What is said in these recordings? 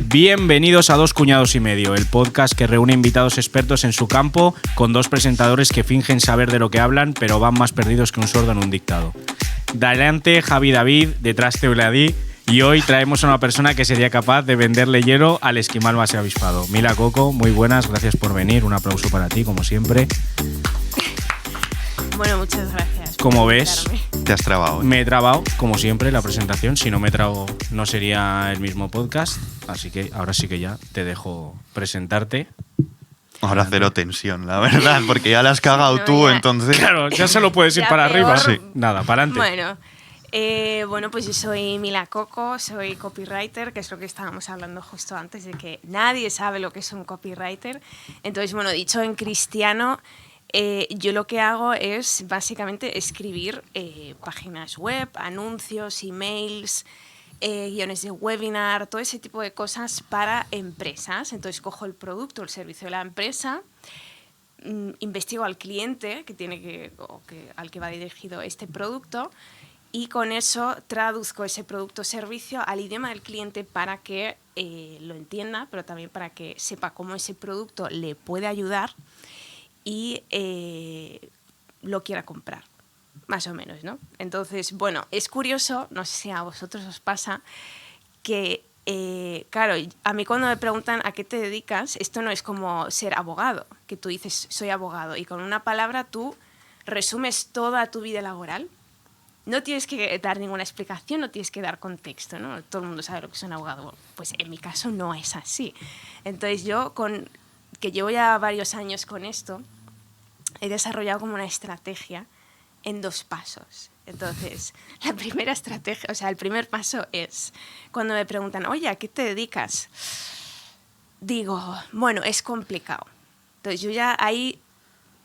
Bienvenidos a Dos Cuñados y Medio, el podcast que reúne invitados expertos en su campo con dos presentadores que fingen saber de lo que hablan, pero van más perdidos que un sordo en un dictado. Delante Javi David, detrás Teuladí, y hoy traemos a una persona que sería capaz de venderle hielo al esquimal más avispado. Mila Coco, muy buenas, gracias por venir, un aplauso para ti, como siempre. Bueno, muchas gracias. Como ves, te has trabado. Me he trabado, como siempre, la presentación. Si no me trago, no sería el mismo podcast. Así que ahora sí que ya te dejo presentarte. Ahora cero tensión, la verdad, porque ya la has cagado no, tú, ya. entonces... Claro, ya solo puedes ir Ya para peor. arriba. Sí. Nada, para adelante. Bueno, pues yo soy Mila Coco, soy copywriter, que es lo que estábamos hablando justo antes, de que nadie sabe lo que es un copywriter. Entonces, bueno, dicho en cristiano, yo lo que hago es básicamente escribir páginas web, anuncios, emails, guiones de webinar, todo ese tipo de cosas para empresas. Entonces cojo el producto, el servicio de la empresa, investigo al cliente al que va dirigido este producto y con eso traduzco ese producto o servicio al idioma del cliente para que lo entienda, pero también para que sepa cómo ese producto le puede ayudar y lo quiera comprar, más o menos, ¿no? Entonces, bueno, es curioso, no sé si a vosotros os pasa, que, claro, a mí cuando me preguntan a qué te dedicas, esto no es como ser abogado, que tú dices, soy abogado, y con una palabra tú resumes toda tu vida laboral. No tienes que dar ninguna explicación, no tienes que dar contexto, ¿no? Todo el mundo sabe lo que es un abogado. Bueno, pues en mi caso no es así. Entonces yo, que llevo ya varios años con esto, he desarrollado como una estrategia en 2 pasos. Entonces, la primera estrategia, o sea, el primer paso es cuando me preguntan, oye, ¿a qué te dedicas? Digo, bueno, es complicado. Entonces yo ya ahí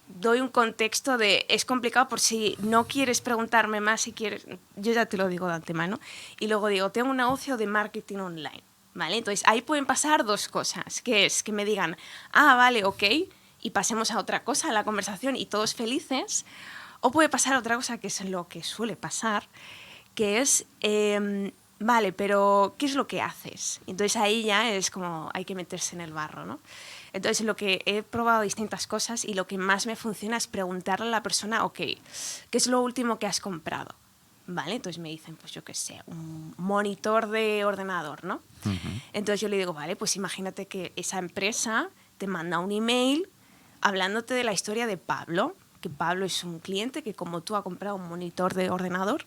doy un contexto de es complicado por si no quieres preguntarme más, si quieres, yo ya te lo digo de antemano. Y luego digo, tengo un negocio de marketing online, ¿vale? Entonces ahí pueden pasar 2 cosas, que es que me digan, vale, ok, y pasemos a otra cosa en la conversación y todos felices, o puede pasar otra cosa que es lo que suele pasar, que es, vale, pero ¿qué es lo que haces? Entonces ahí ya es como hay que meterse en el barro, ¿no? Entonces lo que he probado distintas cosas y lo que más me funciona es preguntarle a la persona, ok, ¿qué es lo último que has comprado? ¿Vale? Entonces me dicen, pues yo qué sé, un monitor de ordenador, ¿no? Uh-huh. Entonces yo le digo, vale, pues imagínate que esa empresa te manda un email hablándote de la historia de Pablo, que Pablo es un cliente que como tú ha comprado un monitor de ordenador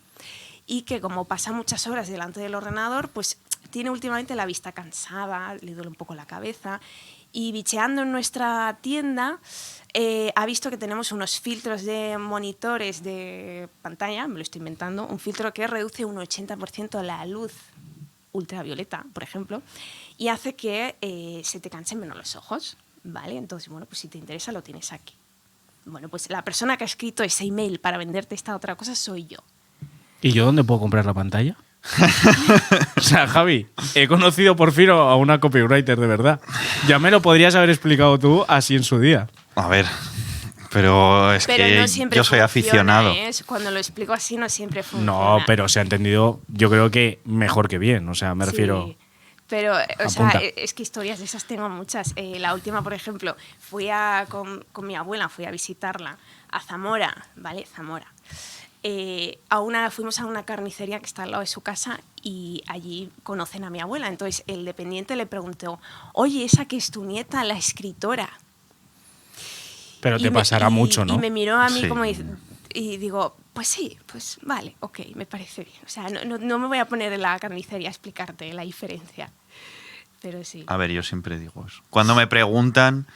y que como pasa muchas horas delante del ordenador, pues tiene últimamente la vista cansada, le duele un poco la cabeza y bicheando en nuestra tienda ha visto que tenemos unos filtros de monitores de pantalla, me lo estoy inventando, un filtro que reduce un 80% la luz ultravioleta, por ejemplo, y hace que se te cansen menos los ojos, ¿vale? Entonces, bueno, pues si te interesa lo tienes aquí. Bueno, pues la persona que ha escrito ese email para venderte esta otra cosa soy yo. ¿Y yo dónde puedo comprar la pantalla? O sea, Javi, he conocido por fin a una copywriter de verdad. Ya me lo podrías haber explicado tú así en su día. A ver, pero es pero que no siempre yo soy aficionado. Cuando lo explico así no siempre funciona. No, pero se ha entendido, yo creo que mejor que bien. O sea, me refiero... Pero, o sea, es que historias de esas tengo muchas. La última, por ejemplo, con mi abuela, fui a visitarla a Zamora, ¿vale? Zamora. Fuimos a una carnicería que está al lado de su casa y allí conocen a mi abuela. Entonces el dependiente le preguntó, oye, esa que es tu nieta, la escritora. Pero te pasará mucho, ¿no? Y me miró a mí Sí. como y digo, pues sí, pues vale, ok, me parece bien. O sea, no me voy a poner en la carnicería a explicarte la diferencia. Pero sí. A ver, yo siempre digo eso. Cuando me preguntan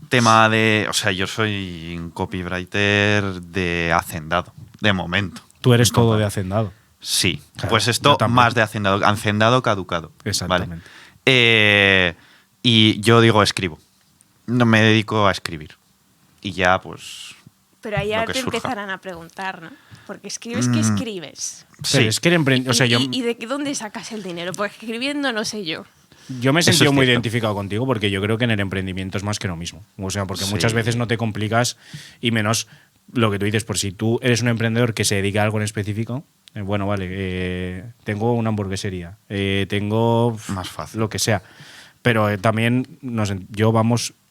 tema de... O sea, yo soy un copywriter de hacendado, de momento. Tú eres todo de hacendado. Sí, Claro, pues esto más de hacendado. Hacendado caducado. Exactamente. ¿Vale? Y yo digo escribo. No me dedico a escribir. Y ya, pues... Pero ahí ahora te surja. empezarán a preguntar, ¿no? Porque escribes, ¿qué escribes? Pero es que o sea, ¿Y de dónde sacas el dinero? Porque escribiendo no sé yo. Yo me he sentido es muy cierto. identificado contigo porque yo creo que en el emprendimiento es más que lo mismo. O sea, porque Sí. muchas veces no te complicas y menos lo que tú dices, por si tú eres un emprendedor que se dedica a algo en específico, bueno, vale, tengo una hamburguesería, tengo Más fácil. lo que sea. Pero también, no sé, yo,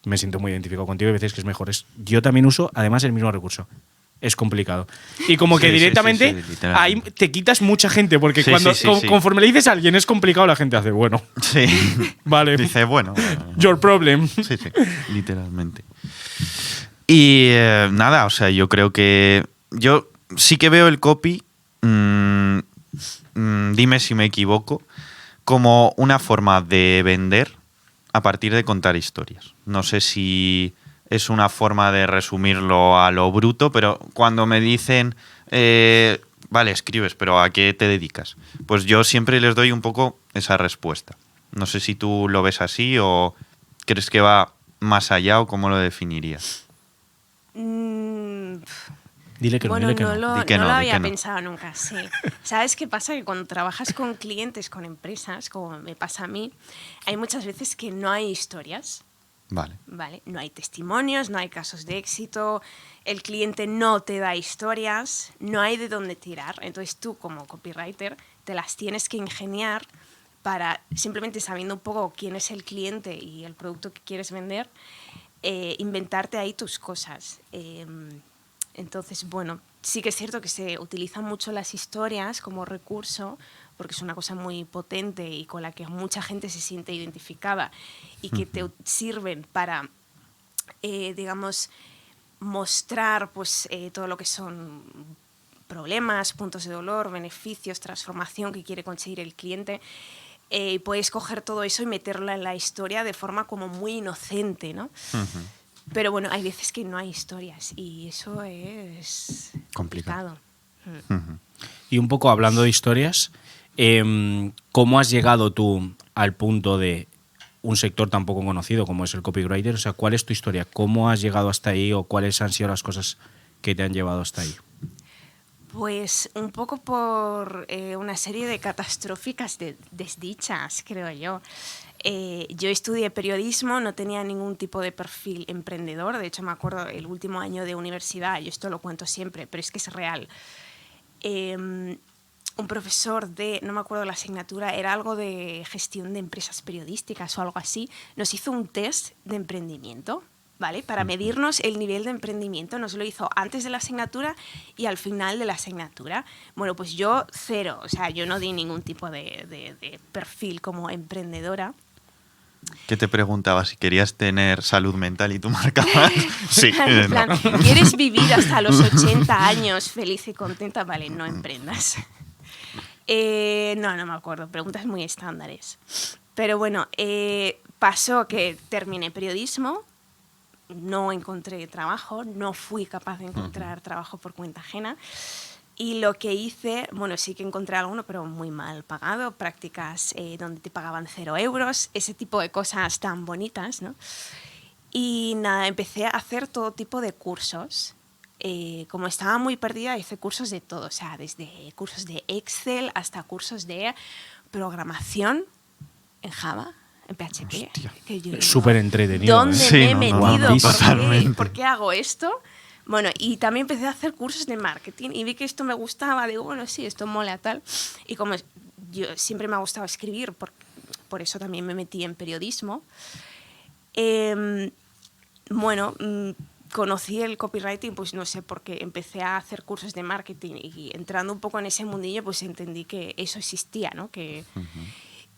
me siento muy identificado contigo y veces que es mejor. Yo también uso, además, el mismo recurso. Es complicado. Y como que Sí, directamente literalmente. ahí te quitas mucha gente, porque Sí, cuando sí, sí. conforme le dices a alguien es complicado, la gente hace, bueno, Sí. vale, Dice, bueno. your problem. Sí, literalmente. Y nada, o sea, yo creo que. Yo sí que veo el copy, dime si me equivoco, como una forma de vender a partir de contar historias. No sé si es una forma de resumirlo a lo bruto, pero cuando me dicen, vale, escribes, pero ¿a qué te dedicas? Pues yo siempre les doy un poco esa respuesta. No sé si tú lo ves así o crees que va más allá o cómo lo definirías. Dile que no, Bueno, dile que no no. Di que lo no, di había que no. pensado nunca, sí. ¿Sabes qué pasa? Que cuando trabajas con clientes, con empresas, como me pasa a mí, hay muchas veces que no hay historias, Vale. ¿vale? No hay testimonios, no hay casos de éxito, el cliente no te da historias, no hay de dónde tirar. Entonces tú, como copywriter, te las tienes que ingeniar para, simplemente sabiendo un poco quién es el cliente y el producto que quieres vender, inventarte ahí tus cosas. Entonces, bueno, sí que es cierto que se utilizan mucho las historias como recurso, porque es una cosa muy potente y con la que mucha gente se siente identificada y que te sirven para, digamos, mostrar pues, todo lo que son problemas, puntos de dolor, beneficios, transformación que quiere conseguir el cliente. Y puedes coger todo eso y meterlo en la historia de forma como muy inocente, ¿no? Pero bueno, hay veces que no hay historias y eso es complicado. Y un poco hablando de historias, ¿cómo has llegado tú al punto de un sector tan poco conocido como es el copywriter? O sea, ¿cuál es tu historia? ¿Cómo has llegado hasta ahí o cuáles han sido las cosas que te han llevado hasta ahí? Pues un poco por una serie de catastróficas desdichas, creo yo. Yo estudié periodismo, no tenía ningún tipo de perfil emprendedor. De hecho, me acuerdo el último año de universidad, yo esto lo cuento siempre, pero es que es real. Un profesor de, no me acuerdo la asignatura, era algo de gestión de empresas periodísticas o algo así, nos hizo un test de emprendimiento, ¿vale? Para medirnos el nivel de emprendimiento. Nos lo hizo antes de la asignatura y al final de la asignatura. Bueno, pues yo cero, o sea, yo no di ningún tipo de perfil como emprendedora. ¿Qué te preguntaba? Si querías tener salud mental y tú marcabas. Sí. En plan, ¿quieres vivir hasta los 80 años feliz y contenta? Vale, no emprendas. No me acuerdo. Preguntas muy estándares. Pero bueno, pasó que terminé periodismo, no encontré trabajo, no fui capaz de encontrar trabajo por cuenta ajena. Y lo que hice, bueno, sí que encontré alguno, pero muy mal pagado, prácticas donde te pagaban 0 euros, ese tipo de cosas tan bonitas, ¿no? Y nada, empecé a hacer todo tipo de cursos. Como estaba muy perdida, hice cursos de todo, o sea, desde cursos de Excel hasta cursos de programación en Java, en PHP. Es súper entretenido. ¿Dónde me he metido? ¿Por qué hago esto? Bueno, y también empecé a hacer cursos de marketing y vi que esto me gustaba. Digo, bueno, sí, esto mola tal. Y como yo siempre me ha gustado escribir, por eso también me metí en periodismo. Conocí el copywriting, pues no sé, porque empecé a hacer cursos de marketing y entrando un poco en ese mundillo, pues entendí que eso existía, ¿no?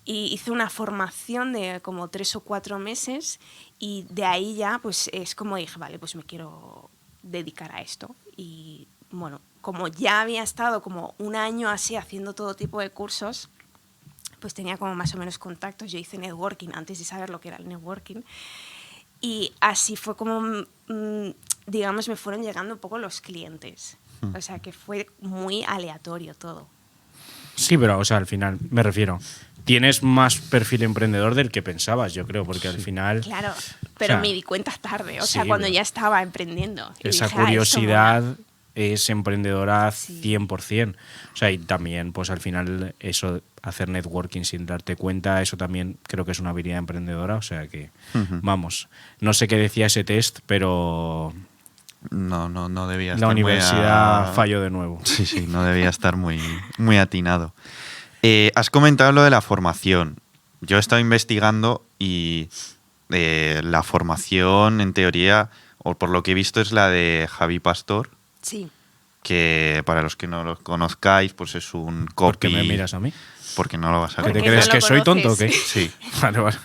Y hice una formación de como 3 o 4 meses y de ahí ya, pues es como dije, vale, pues me quiero dedicar a esto. Y bueno, como ya había estado como un año así haciendo todo tipo de cursos, pues tenía como más o menos contactos. Yo hice networking antes de saber lo que era el networking. Y así fue como, digamos, me fueron llegando un poco los clientes. O sea, que fue muy aleatorio todo. Sí, pero o sea, al final, me refiero, tienes más perfil emprendedor del que pensabas, yo creo, porque al final... Claro, pero o sea, me di cuenta tarde, sí, sea, cuando ya estaba emprendiendo. Y esa dije, curiosidad es emprendedora Sí. 100%. O sea, y también, pues al final, eso, hacer networking sin darte cuenta, eso también creo que es una habilidad emprendedora. O sea que, vamos, no sé qué decía ese test, pero... No debía estar la universidad falló de nuevo. Sí, no debía estar muy atinado. Has comentado lo de la formación. Yo he estado investigando y la formación, en teoría, o por lo que he visto, es la de Javi Pastor, Sí. que para los que no lo conozcáis, pues es un ¿Por qué copy... me miras a mí? Porque no lo vas a ¿Qué Porque te conocer. crees no lo que soy tonto o qué? conoces. Sí. Vale, vale.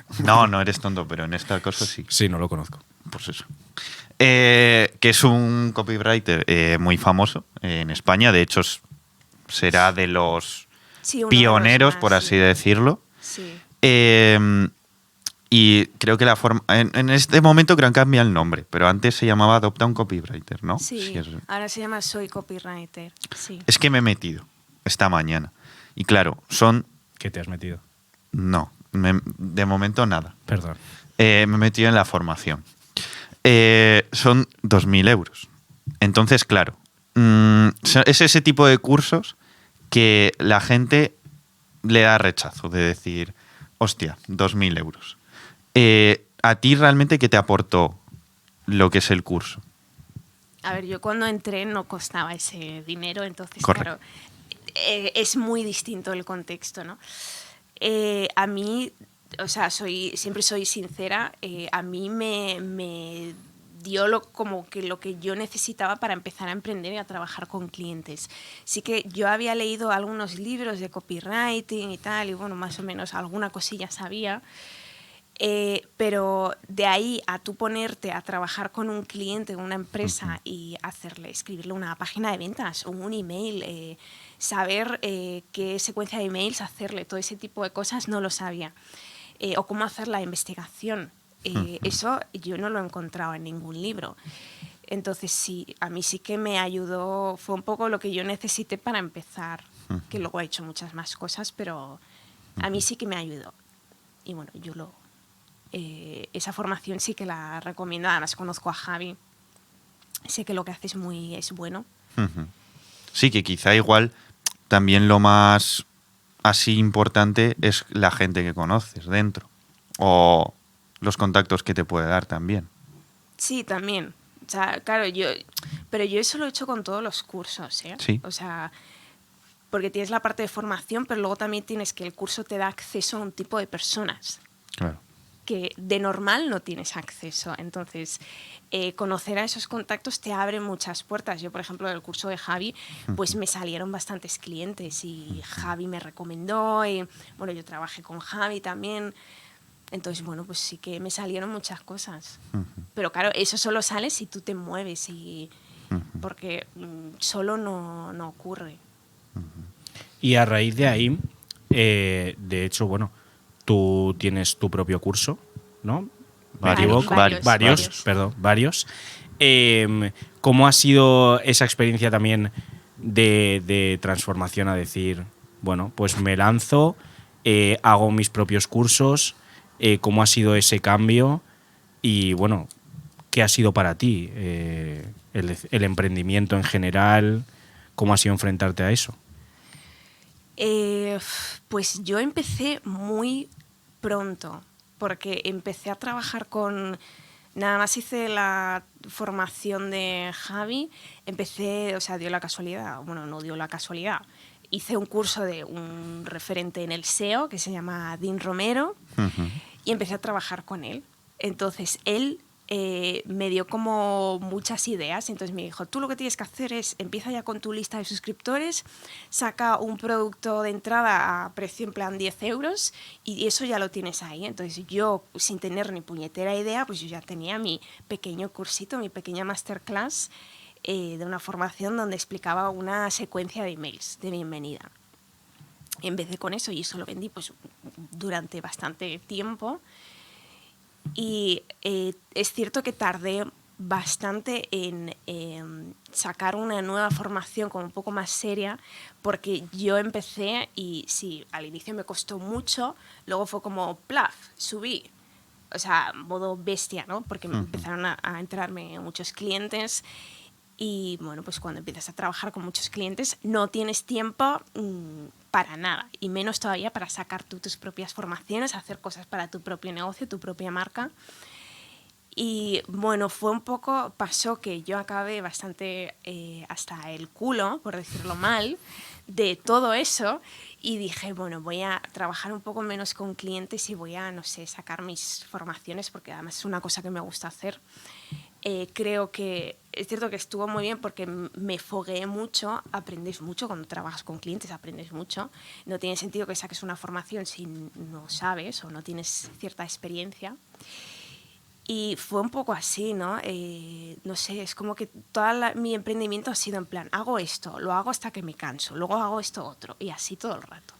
No eres tonto, pero en esta cosa sí. Sí, no lo conozco. Pues eso. Que es un copywriter muy famoso en España. De hecho, será de los Sí, uno de los pioneros, más, por así sí. decirlo. Sí. Y creo que la forma. En este momento creo que cambia el nombre, pero antes se llamaba Adopta un Copywriter, ¿no? Sí, es, ahora se llama Soy Copywriter. Sí. es que me he metido esta mañana. Y claro, son. ¿Qué te has metido? No, de momento nada. Perdón. Me he metido en la formación. Son 2.000 euros. Entonces, claro, es ese tipo de cursos que la gente le da rechazo, de decir, hostia, 2.000 euros. ¿A ti realmente qué te aportó lo que es el curso? A ver, yo cuando entré no costaba ese dinero, entonces, Correcto. claro, es muy distinto el contexto, ¿no? A mí, o sea, siempre soy sincera, a mí me dio como que lo que yo necesitaba para empezar a emprender y a trabajar con clientes. Sí que yo había leído algunos libros de copywriting y tal, y bueno, más o menos alguna cosilla sabía. Pero de ahí a tú ponerte a trabajar con un cliente, una empresa y escribirle una página de ventas o un email, saber qué secuencia de emails hacerle, todo ese tipo de cosas no lo sabía. O cómo hacer la investigación. Eso yo no lo he encontrado en ningún libro. Entonces sí, a mí sí que me ayudó, fue un poco lo que yo necesité para empezar, que luego he hecho muchas más cosas, pero a mí sí que me ayudó. Y bueno, esa formación sí que la recomiendo. Además conozco a Javi, sé que lo que hace es bueno. Sí, que quizá igual también lo más así importante es la gente que conoces dentro o los contactos que te puede dar también. Sí, también. O sea, claro, pero yo eso lo he hecho con todos los cursos, ¿eh? Sí. O sea, porque tienes la parte de formación, pero luego también tienes que el curso te da acceso a un tipo de personas Claro. que de normal no tienes acceso. Entonces, conocer a esos contactos te abre muchas puertas. Yo, por ejemplo, del curso de Javi, pues me salieron bastantes clientes y Javi me recomendó. Y, bueno, yo trabajé con Javi también. Entonces, bueno, pues sí que me salieron muchas cosas. Pero claro, eso solo sale si tú te mueves porque solo no ocurre. Y a raíz de ahí, de hecho, bueno, tú tienes tu propio curso, ¿no? ¿Me equivoco? Varios. ¿Cómo ha sido esa experiencia también de transformación a decir, bueno, pues me lanzo, hago mis propios cursos? ¿Cómo ha sido ese cambio? Y bueno, ¿qué ha sido para ti el emprendimiento en general? ¿Cómo ha sido enfrentarte a eso? Pues yo empecé muy pronto, porque empecé a trabajar nada más hice la formación de Javi, empecé, o sea, dio la casualidad, bueno, no dio la casualidad, hice un curso de un referente en el SEO que se llama Dean Romero y empecé a trabajar con él. Entonces, él me dio como muchas ideas. Entonces me dijo, tú lo que tienes que hacer es empieza ya con tu lista de suscriptores, saca un producto de entrada a precio en plan 10 euros y eso ya lo tienes ahí. Entonces yo, sin tener ni puñetera idea, pues yo ya tenía mi pequeño cursito, mi pequeña masterclass de una formación donde explicaba una secuencia de emails de bienvenida. Empecé con eso y eso lo vendí pues durante bastante tiempo. Y es cierto que tardé bastante en sacar una nueva formación como un poco más seria, porque yo empecé y sí, al inicio me costó mucho, luego fue como plaf, subí, o sea, modo bestia, ¿no? Porque me empezaron a entrarme muchos clientes y bueno, pues cuando empiezas a trabajar con muchos clientes no tienes tiempo para nada, y menos todavía para sacar tú tus propias formaciones, hacer cosas para tu propio negocio, tu propia marca. Y bueno, pasó que yo acabé bastante hasta el culo, por decirlo mal, de todo eso, y dije, bueno, voy a trabajar un poco menos con clientes y voy a, no sé, sacar mis formaciones, porque además es una cosa que me gusta hacer. Creo que es cierto que estuvo muy bien porque me fogueé mucho, aprendes mucho cuando trabajas con clientes, aprendes mucho. No tiene sentido que saques una formación si no sabes o no tienes cierta experiencia. Y fue un poco así, ¿no? No sé, es como que mi emprendimiento ha sido en plan, hago esto, lo hago hasta que me canso, luego hago esto otro, y así todo el rato.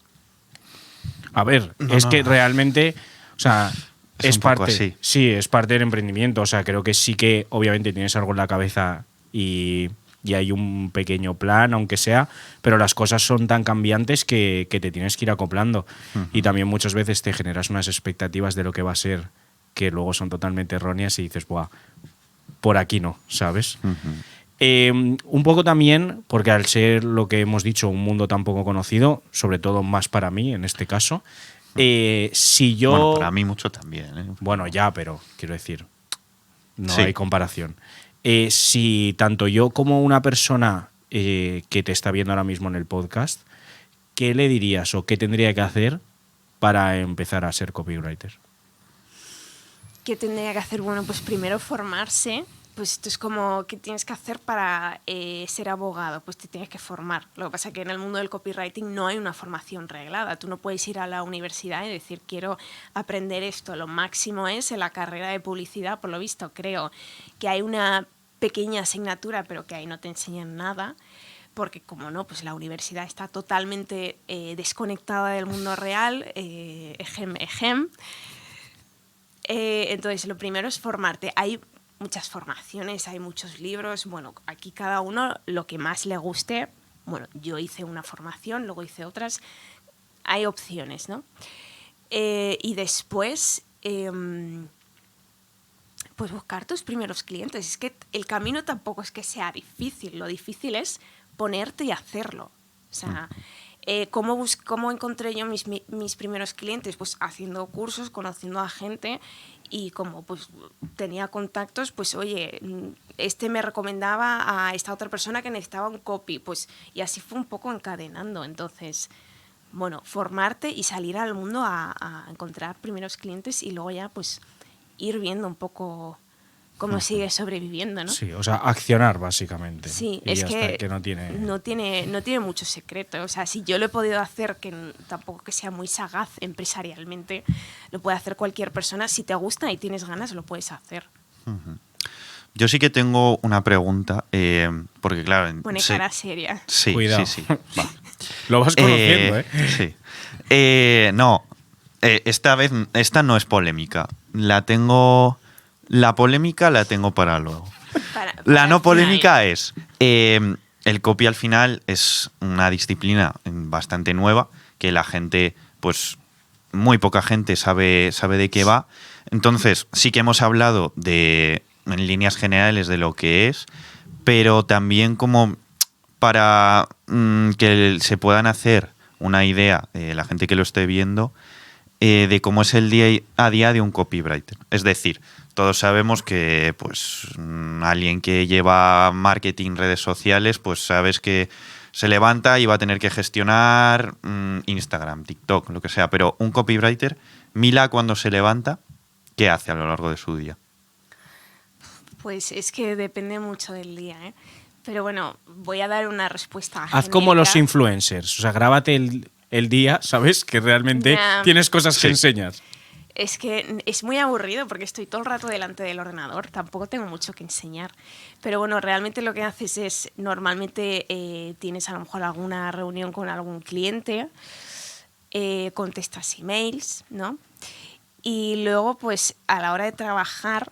A ver, es que realmente, o sea, es un poco parte, así. sí, es parte del emprendimiento. O sea, creo que sí que obviamente tienes algo en la cabeza y hay un pequeño plan, aunque sea, pero las cosas son tan cambiantes que te tienes que ir acoplando. Y también muchas veces te generas unas expectativas de lo que va a ser que luego son totalmente erróneas y dices, buah, por aquí no, ¿sabes? Un poco también, porque al ser lo que hemos dicho, un mundo tan poco conocido, sobre todo más para mí en este caso, si yo... Bueno, para mí mucho también. Bueno, ya, pero quiero decir, no Sí. hay comparación. Si tanto yo como una persona que te está viendo ahora mismo en el podcast, ¿qué le dirías o qué tendría que hacer para empezar a ser copywriter? ¿Qué tendría que hacer? Bueno, pues primero formarse. Pues esto es como, ¿qué tienes que hacer para ser abogado? Pues te tienes que formar. Lo que pasa es que en el mundo del copywriting no hay una formación reglada. Tú no puedes ir a la universidad y decir, quiero aprender esto. Lo máximo es en la carrera de publicidad, por lo visto, creo que hay una pequeña asignatura, pero que ahí no te enseñan nada. Porque como no, pues la universidad está totalmente desconectada del mundo real. Ejem. Entonces, lo primero es formarte. Hay muchas formaciones, hay muchos libros. Bueno, aquí cada uno lo que más le guste. Bueno, yo hice una formación, luego hice otras. Hay opciones, ¿no? Y después, pues buscar tus primeros clientes. Es que el camino tampoco es que sea difícil. Lo difícil es ponerte y hacerlo. O sea... ¿Cómo encontré yo mis primeros clientes? Pues haciendo cursos, conociendo a gente, y como pues tenía contactos, pues oye, este me recomendaba a esta otra persona que necesitaba un copy, pues, y así fue un poco encadenando. Entonces, bueno, formarte y salir al mundo a encontrar primeros clientes y luego ya pues ir viendo un poco cómo sigue sobreviviendo, ¿no? Sí, o sea, accionar básicamente. Sí, y es ya que, está, que no tiene mucho secreto. O sea, si yo lo he podido hacer, que tampoco que sea muy sagaz empresarialmente, lo puede hacer cualquier persona. Si te gusta y tienes ganas, lo puedes hacer. Yo sí que tengo una pregunta, porque claro... Pone cara seria. Sí, Cuidado. sí. Va. Lo vas conociendo, ¿eh? Sí. No, esta no es polémica. La polémica la tengo para luego. La no polémica es, el copy al final es una disciplina bastante nueva, que la gente, pues muy poca gente sabe de qué va. Entonces, sí que hemos hablado en líneas generales de lo que es, pero también como para que se puedan hacer una idea, la gente que lo esté viendo, de cómo es el día a día de un copywriter. Es decir, todos sabemos que pues alguien que lleva marketing, redes sociales, pues sabes que se levanta y va a tener que gestionar Instagram, TikTok, lo que sea. Pero un copywriter, Mila, cuando se levanta, ¿qué hace a lo largo de su día? Pues es que depende mucho del día, ¿eh? Pero bueno, voy a dar una respuesta Haz genérica. como los influencers. O sea, grábate el día, ¿sabes? Que realmente tienes cosas que enseñas. Es que es muy aburrido porque estoy todo el rato delante del ordenador, tampoco tengo mucho que enseñar. Pero bueno, realmente lo que haces es, normalmente tienes a lo mejor alguna reunión con algún cliente, contestas emails, ¿no? Y luego, pues a la hora de trabajar,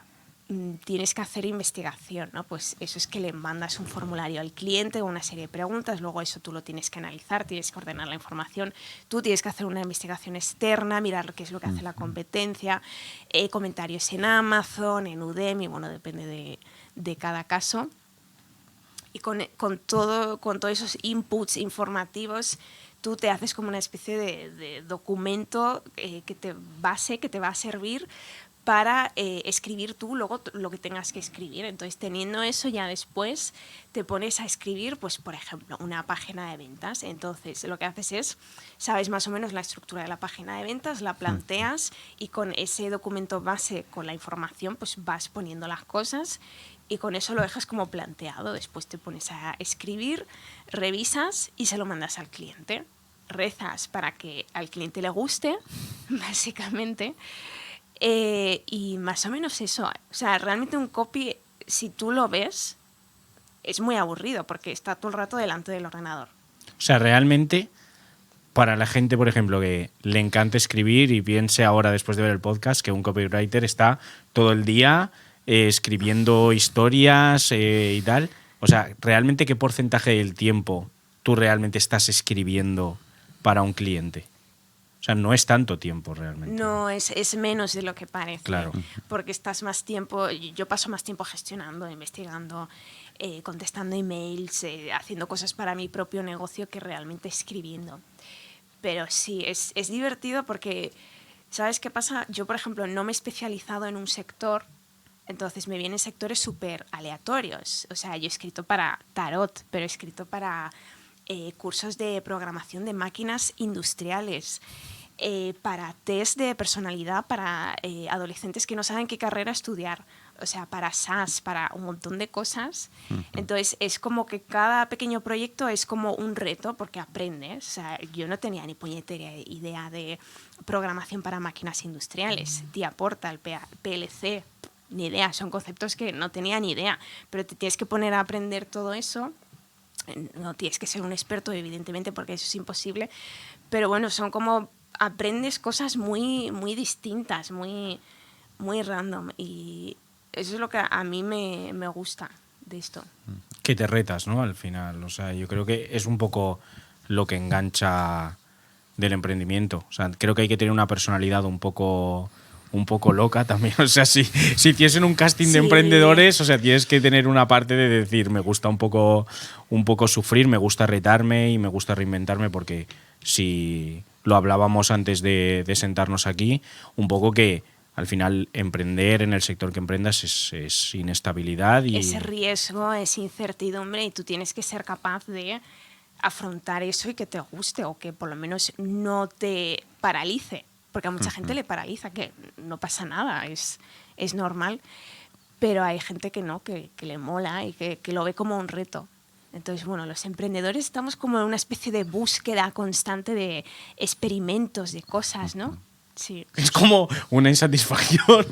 tienes que hacer investigación, ¿no? Pues eso es que le mandas un formulario al cliente, una serie de preguntas, luego eso tú lo tienes que analizar, tienes que ordenar la información, tú tienes que hacer una investigación externa, mirar qué es lo que hace la competencia, comentarios en Amazon, en Udemy, bueno, depende de cada caso. Y con todos esos inputs informativos, tú te haces como una especie de documento que te va a servir para escribir tú luego lo que tengas que escribir. Entonces, teniendo eso, ya después te pones a escribir, pues, por ejemplo, una página de ventas. Entonces, lo que haces es, sabes más o menos la estructura de la página de ventas, la planteas y con ese documento base, con la información, pues vas poniendo las cosas y con eso lo dejas como planteado. Después te pones a escribir, revisas y se lo mandas al cliente. Rezas para que al cliente le guste, básicamente. Y más o menos eso. O sea, realmente un copy, si tú lo ves, es muy aburrido porque está todo el rato delante del ordenador. O sea, realmente, para la gente, por ejemplo, que le encanta escribir y piense ahora, después de ver el podcast, que un copywriter está todo el día escribiendo historias y tal. O sea, ¿realmente qué porcentaje del tiempo tú realmente estás escribiendo para un cliente? O sea, no es tanto tiempo realmente. No, es menos de lo que parece. Claro. Porque estás más tiempo, yo paso más tiempo gestionando, investigando, contestando emails, haciendo cosas para mi propio negocio que realmente escribiendo. Pero sí, es divertido porque, ¿sabes qué pasa? Yo, por ejemplo, no me he especializado en un sector, entonces me vienen sectores súper aleatorios. O sea, yo he escrito para tarot, pero he escrito para cursos de programación de máquinas industriales, para test de personalidad para adolescentes que no saben qué carrera estudiar, o sea, para SaaS, para un montón de cosas. Entonces es como que cada pequeño proyecto es como un reto porque aprendes. O sea, yo no tenía ni puñetera idea de programación para máquinas industriales, TIA Portal, PLC, ni idea, son conceptos que no tenía ni idea, pero te tienes que poner a aprender todo eso. No tienes que ser un experto, evidentemente, porque eso es imposible, pero bueno, son como aprendes cosas muy, muy distintas, muy, muy random, y eso es lo que a mí me gusta de esto. Que te retas, ¿no? Al final, o sea, yo creo que es un poco lo que engancha del emprendimiento. O sea, creo que hay que tener una personalidad un poco loca también. O sea, si hiciesen un casting de emprendedores, o sea, tienes que tener una parte de decir, me gusta un poco sufrir, me gusta retarme y me gusta reinventarme, porque si lo hablábamos antes de sentarnos aquí, un poco que al final emprender en el sector que emprendas es inestabilidad y es riesgo, es incertidumbre, y tú tienes que ser capaz de afrontar eso y que te guste, o que por lo menos no te paralice, porque a mucha gente le paraliza, que no pasa nada, es normal, pero hay gente que no, que le mola y que lo ve como un reto. Entonces, bueno, los emprendedores estamos como en una especie de búsqueda constante de experimentos, de cosas, ¿no? Sí. Es como una insatisfacción,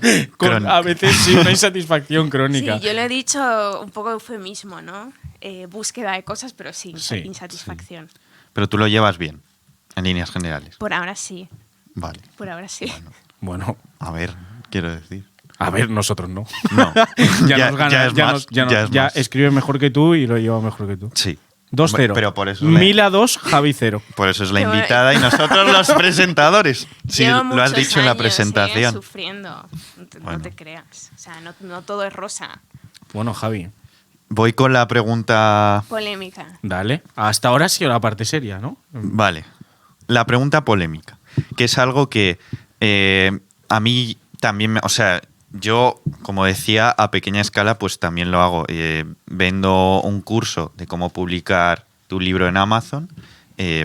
a veces sí, una insatisfacción crónica. Sí, yo lo he dicho un poco eufemismo, ¿no? Búsqueda de cosas, pero sí, insatisfacción. Sí. Pero tú lo llevas bien, en líneas generales. Por ahora sí. Vale. Por ahora sí. Bueno. A ver, quiero decir. A ver, nosotros no. No. Ya escribe mejor que tú y lo lleva mejor que tú. Sí. 2-0. Pero por eso Mila 2, Javi 0. Por eso es la invitada y nosotros los presentadores. Sí, Llevo lo has dicho en la presentación. Sufriendo. No te creas. O sea, no todo es rosa. Bueno, Javi. Voy con la pregunta... Polémica. Dale. Hasta ahora ha sido la parte seria, ¿no? Vale. La pregunta polémica, que es algo que a mí también... O sea, yo, como decía, a pequeña escala, pues también lo hago. Vendo un curso de cómo publicar tu libro en Amazon,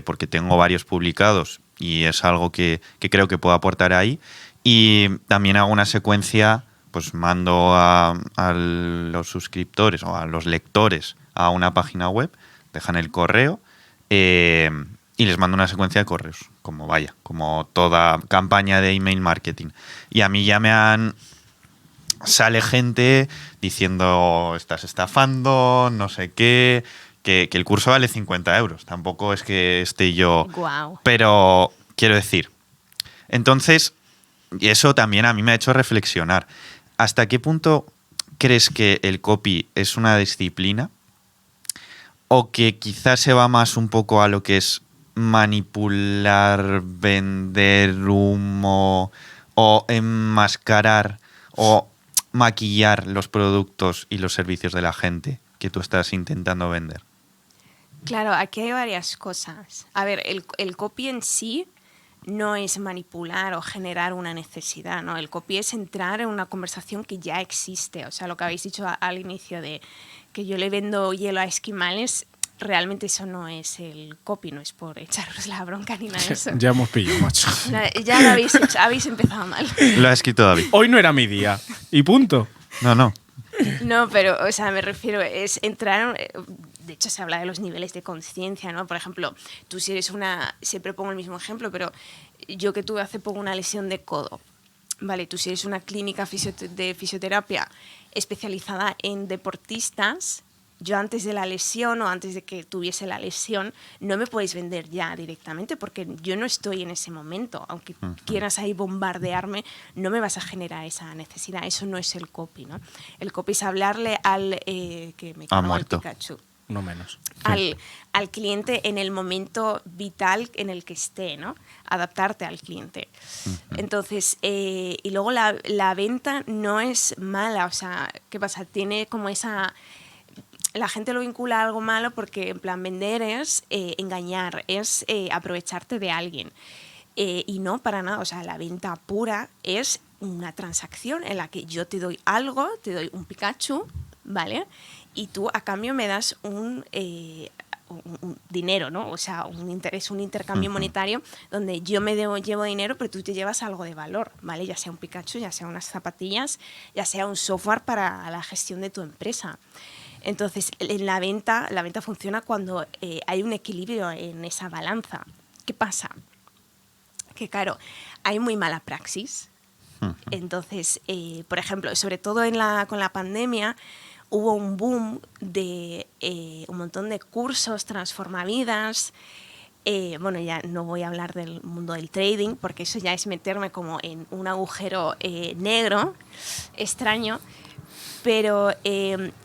porque tengo varios publicados y es algo que creo que puedo aportar ahí. Y también hago una secuencia, pues mando a los suscriptores o a los lectores a una página web, dejan el correo y les mando una secuencia de correos, como toda campaña de email marketing. Y a mí ya sale gente diciendo estás estafando, no sé qué, que el curso vale 50 euros. Tampoco es que esté yo... Guau. Pero quiero decir, entonces, y eso también a mí me ha hecho reflexionar. ¿Hasta qué punto crees que el copy es una disciplina? ¿O que quizás se va más un poco a lo que es manipular, vender humo o enmascarar o maquillar los productos y los servicios de la gente que tú estás intentando vender? Claro, aquí hay varias cosas. A ver, el copy en sí no es manipular o generar una necesidad, ¿no? El copy es entrar en una conversación que ya existe. O sea, lo que habéis dicho al inicio de que yo le vendo hielo a esquimales, realmente eso no es el copy, no es por echaros la bronca ni nada de eso. Ya hemos pillado, macho. Ya lo habéis empezado mal. Lo ha escrito David. Hoy no era mi día. Y punto. No. No, pero, o sea, me refiero, es entrar. De hecho, se habla de los niveles de conciencia, ¿no? Por ejemplo, tú si eres siempre pongo el mismo ejemplo, pero yo que tuve hace poco una lesión de codo, ¿vale? Tú si eres una clínica de fisioterapia especializada en deportistas, yo antes de la lesión o antes de que tuviese la lesión, no me podéis vender ya directamente porque yo no estoy en ese momento. Aunque quieras ahí bombardearme, no me vas a generar esa necesidad. Eso no es el copy, ¿no? El copy es hablarle al que me quedo al Pikachu. No menos. Al cliente en el momento vital en el que esté, ¿no? Adaptarte al cliente. Entonces, y luego la venta no es mala. O sea, ¿qué pasa? Tiene como esa... La gente lo vincula a algo malo porque, en plan, vender es engañar, es aprovecharte de alguien. Y no, para nada. O sea, la venta pura es una transacción en la que yo te doy algo, te doy un Pikachu, ¿vale? Y tú, a cambio, me das un dinero, ¿no? O sea, es un intercambio monetario donde yo llevo dinero, pero tú te llevas algo de valor, ¿vale? Ya sea un Pikachu, ya sea unas zapatillas, ya sea un software para la gestión de tu empresa. Entonces, en la venta funciona cuando hay un equilibrio en esa balanza. ¿Qué pasa? Que, claro, hay muy mala praxis. Entonces, por ejemplo, sobre todo con la pandemia, hubo un boom de un montón de cursos, transformavidas. Bueno, ya no voy a hablar del mundo del trading, porque eso ya es meterme como en un agujero negro, extraño. Pero,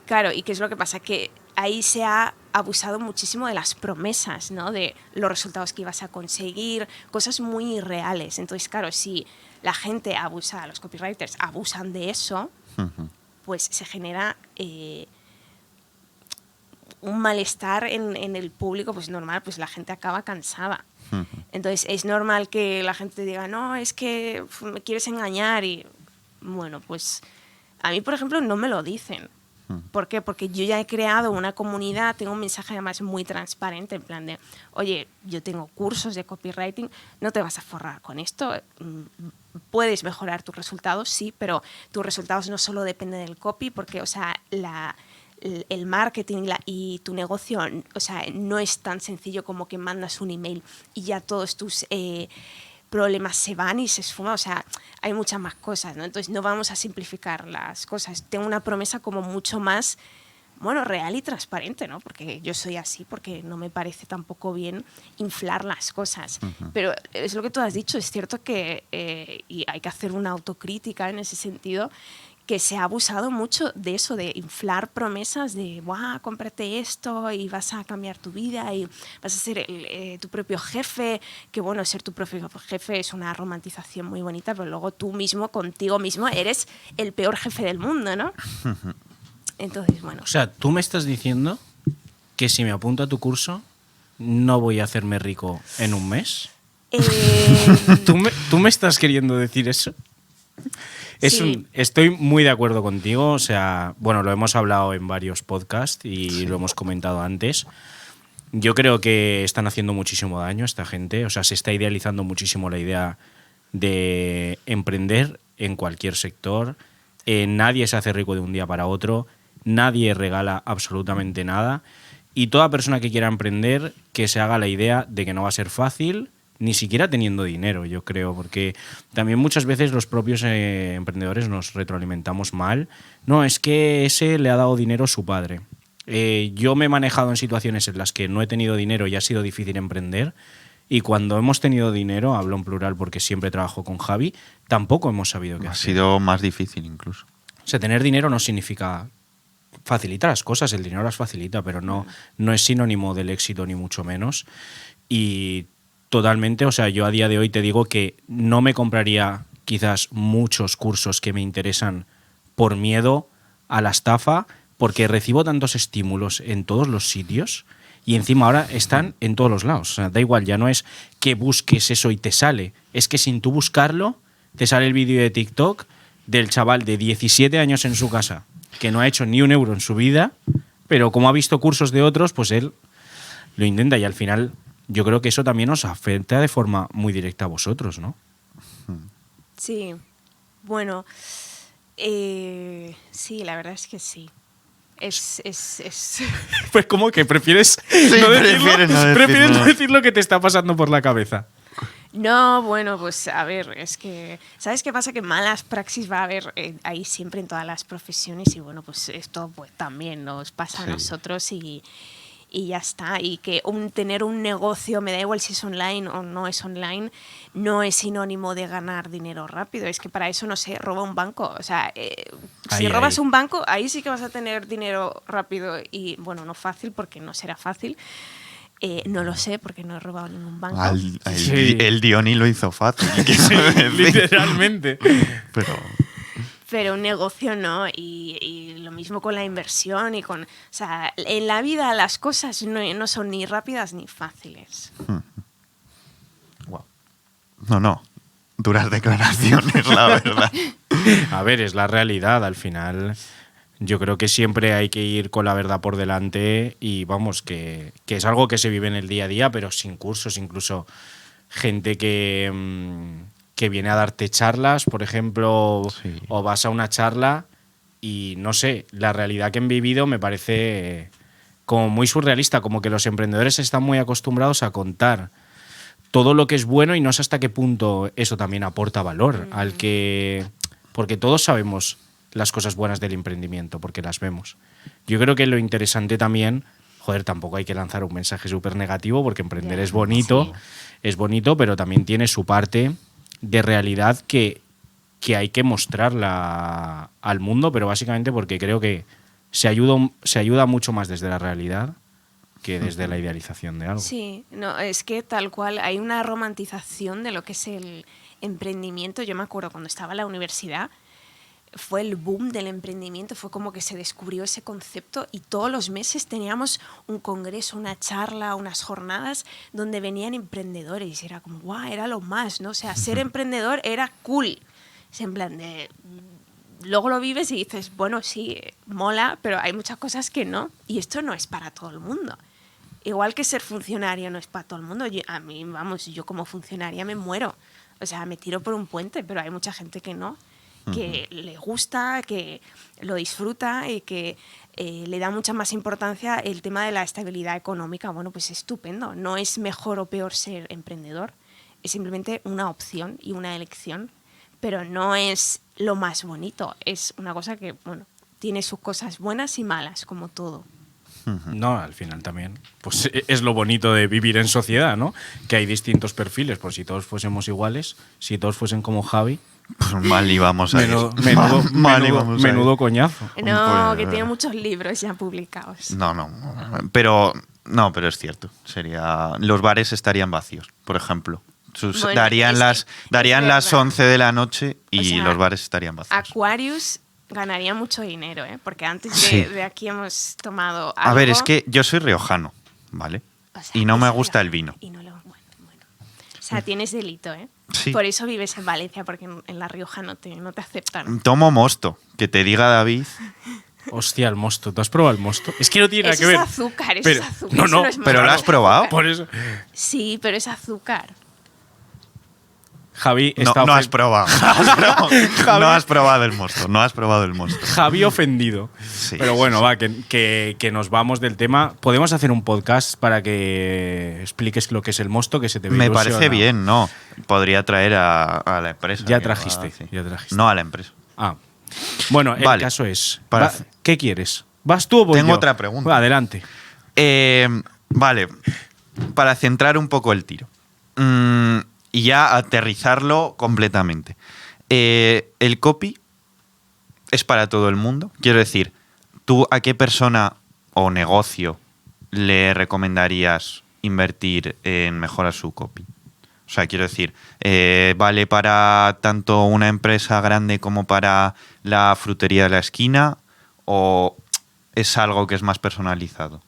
claro, ¿y qué es lo que pasa? Que ahí se ha abusado muchísimo de las promesas, ¿no? De los resultados que ibas a conseguir, cosas muy irreales. Entonces, claro, si la gente abusa, los copywriters abusan de eso, pues se genera un malestar en el público, pues normal, pues la gente acaba cansada. Entonces, es normal que la gente te diga, no, es que me quieres engañar y, bueno, pues... A mí, por ejemplo, no me lo dicen. ¿Por qué? Porque yo ya he creado una comunidad, tengo un mensaje además muy transparente, en plan de, oye, yo tengo cursos de copywriting, no te vas a forrar con esto, puedes mejorar tus resultados, sí, pero tus resultados no solo dependen del copy, porque, o sea, el marketing y tu negocio, o sea, no es tan sencillo como que mandas un email y ya todos tus... problemas se van y se esfuman, o sea, hay muchas más cosas, ¿no? Entonces no vamos a simplificar las cosas. Tengo una promesa como mucho más, bueno, real y transparente, ¿no? Porque yo soy así, porque no me parece tampoco bien inflar las cosas. Pero es lo que tú has dicho, es cierto que y hay que hacer una autocrítica en ese sentido, que se ha abusado mucho de eso, de inflar promesas de, ¡guau!, cómprate esto y vas a cambiar tu vida y vas a ser tu propio jefe, que bueno, ser tu propio jefe es una romantización muy bonita, pero luego tú mismo, contigo mismo, eres el peor jefe del mundo, ¿no? Entonces, bueno. O sea, tú me estás diciendo que si me apunto a tu curso no voy a hacerme rico en un mes. ¿Tú me estás queriendo decir eso? Sí. Estoy muy de acuerdo contigo, o sea, bueno, lo hemos hablado en varios podcasts y lo hemos comentado antes. Yo creo que están haciendo muchísimo daño esta gente, o sea, se está idealizando muchísimo la idea de emprender en cualquier sector. Nadie se hace rico de un día para otro, nadie regala absolutamente nada y toda persona que quiera emprender que se haga la idea de que no va a ser fácil, ni siquiera teniendo dinero, yo creo, porque también muchas veces los propios emprendedores nos retroalimentamos mal. No, es que ese le ha dado dinero a su padre. Yo me he manejado en situaciones en las que no he tenido dinero y ha sido difícil emprender, y cuando hemos tenido dinero, hablo en plural porque siempre trabajo con Javi, tampoco hemos sabido qué hacer. Ha sido más difícil incluso. O sea, tener dinero no significa... Facilita las cosas, el dinero las facilita, pero no es sinónimo del éxito ni mucho menos. Y... totalmente, o sea, yo a día de hoy te digo que no me compraría quizás muchos cursos que me interesan por miedo a la estafa, porque recibo tantos estímulos en todos los sitios Y encima ahora están en todos los lados. O sea, da igual, ya no es que busques eso y te sale. Es que sin tú buscarlo, te sale el vídeo de TikTok del chaval de 17 años en su casa, que no ha hecho ni un euro en su vida, pero como ha visto cursos de otros, pues él lo intenta. Y al final yo creo que eso también os afecta de forma muy directa a vosotros, ¿no? Sí, bueno, sí, la verdad es que sí. Es Pues como que prefieres prefieres no decir lo que te está pasando por la cabeza. No, bueno, pues a ver, es que, ¿sabes qué pasa? Que malas praxis va a haber ahí siempre en todas las profesiones y bueno, pues esto pues también nos pasa a nosotros y ya está. Y que tener un negocio, me da igual si es online o no es online, no es sinónimo de ganar dinero rápido. Es que para eso, no sé, roba un banco. O sea, si robas un banco, ahí sí que vas a tener dinero rápido y, bueno, no fácil porque no será fácil. No lo sé porque no he robado ningún banco. El Diony lo hizo fácil. Literalmente. Pero un negocio no. Y lo mismo con la inversión y con... O sea, en la vida las cosas no son ni rápidas ni fáciles. Wow. No. Duras declaraciones, la verdad. A ver, es la realidad. Al final, yo creo que siempre hay que ir con la verdad por delante y vamos, que es algo que se vive en el día a día, pero sin cursos, incluso gente que viene a darte charlas, por ejemplo, sí. O vas a una charla y no sé, la realidad que han vivido me parece como muy surrealista, como que los emprendedores están muy acostumbrados a contar todo lo que es bueno y no sé hasta qué punto eso también aporta valor al que... Porque todos sabemos las cosas buenas del emprendimiento, porque las vemos. Yo creo que lo interesante también, joder, tampoco hay que lanzar un mensaje súper negativo, porque emprender es bonito, pero también tiene su parte de realidad que hay que mostrarla al mundo, pero básicamente porque creo que se ayuda mucho más desde la realidad que desde la idealización de algo. Sí, no, es que tal cual hay una romantización de lo que es el emprendimiento. Yo me acuerdo cuando estaba en la universidad, fue el boom del emprendimiento, fue como que se descubrió ese concepto y todos los meses teníamos un congreso, una charla, unas jornadas donde venían emprendedores y era como, guau, era lo más, ¿no? O sea, ser emprendedor era cool. Es en plan de... Luego lo vives y dices, bueno, sí, mola, pero hay muchas cosas que no. Y esto no es para todo el mundo. Igual que ser funcionario no es para todo el mundo. Yo como funcionaria me muero. O sea, me tiro por un puente, pero hay mucha gente que no, que le gusta, que lo disfruta y que le da mucha más importancia el tema de la estabilidad económica. Bueno, pues estupendo. No es mejor o peor ser emprendedor. Es simplemente una opción y una elección, pero no es lo más bonito. Es una cosa que, bueno, tiene sus cosas buenas y malas, como todo. No, al final también. Pues es lo bonito de vivir en sociedad, ¿no? Que hay distintos perfiles. Pues si todos fuésemos iguales, si todos fuesen como Javi, pues mal íbamos a ir. Menudo coñazo. No, que tiene muchos libros ya publicados. No, pero es cierto. Los bares estarían vacíos, por ejemplo. Bueno, darían las 11 de la noche y o sea, los bares estarían vacíos. Aquarius ganaría mucho dinero, ¿eh? Porque antes de aquí hemos tomado algo. A ver, es que yo soy riojano, ¿vale? O sea, y no me gusta el vino. Bueno. O sea, tienes delito, ¿eh? Sí. Por eso vives en Valencia, porque en La Rioja no te aceptan. Tomo mosto, que te diga David. Hostia, el mosto. ¿Tú has probado el mosto? Es que no tiene nada que ver. Es azúcar. No, eso no es pero malo. ¿lo has probado? Por eso. Sí, pero es azúcar. Javi no has probado. No has probado el mosto. Javi ofendido. Sí, pero bueno, sí. va, que nos vamos del tema. Podemos hacer un podcast para que expliques lo que es el mosto, que se te ve Me ilusionado. parece bien, ¿no? Podría traer a la empresa. Ya trajiste. No a la empresa. Ah. Bueno, el Vale. caso es... ¿Qué quieres? ¿Vas tú o voy yo? Tengo otra pregunta. Va, adelante. Vale, para centrar un poco el tiro. Y ya aterrizarlo completamente. ¿El copy es para todo el mundo? Quiero decir, ¿tú a qué persona o negocio le recomendarías invertir en mejorar su copy? O sea, quiero decir, ¿vale para tanto una empresa grande como para la frutería de la esquina? ¿O es algo que es más personalizado?